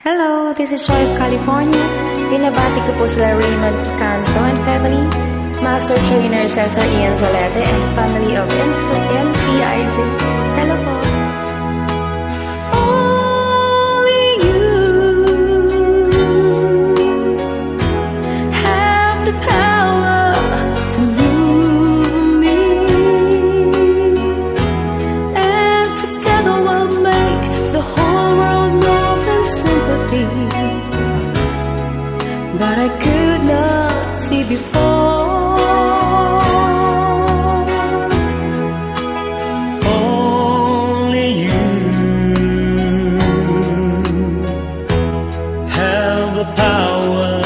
Hello, this is Joy of California. Binabati ko po sila Raymond Canto and family, Master Trainer Cesar Ian Zalete and family of MTIZ. Hello po. Only you have the power to move me, and together we'll make the whole world move in sympathy. But I could not see before. Only you have the power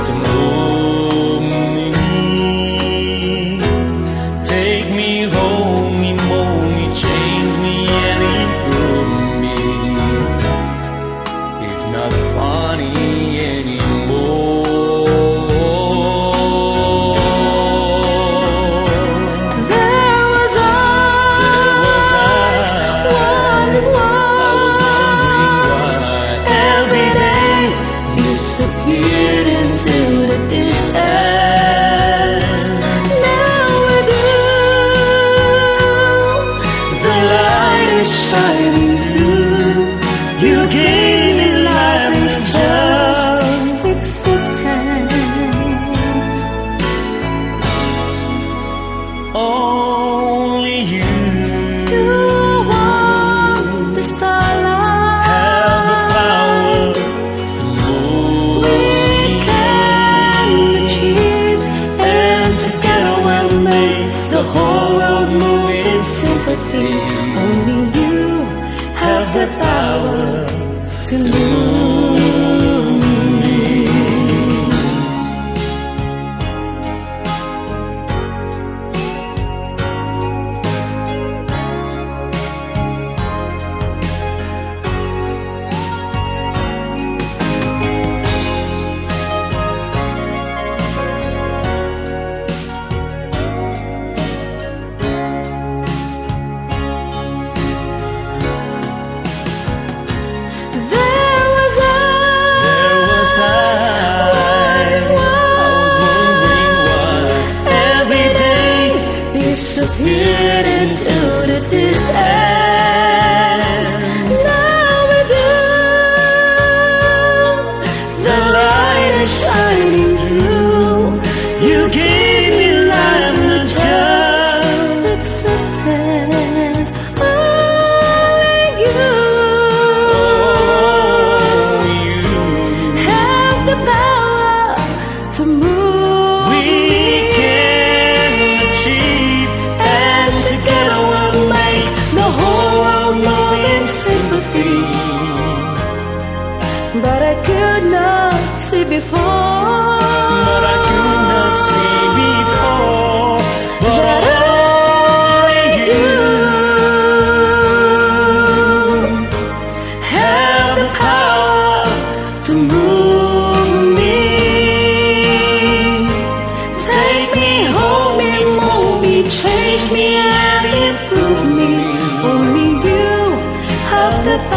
to move me. Take me, hold me, mold me, change me and improve me. It's not funny anymore. Disappeared into the distance. Now with you, the light is shining through. You gave me life, it's just existence. Only you want the starlight, have the power to move me. The whole world move in sympathy. Only you have the power to move me. Disappeared into the distance. Now with you, the light is shining through. You gave me life, not just existence. Only you have the power to move. But I could not see before. But I could not see before. But only you have the power to move me. Take me, hold me, mold me, change me and improve me. Only you have the power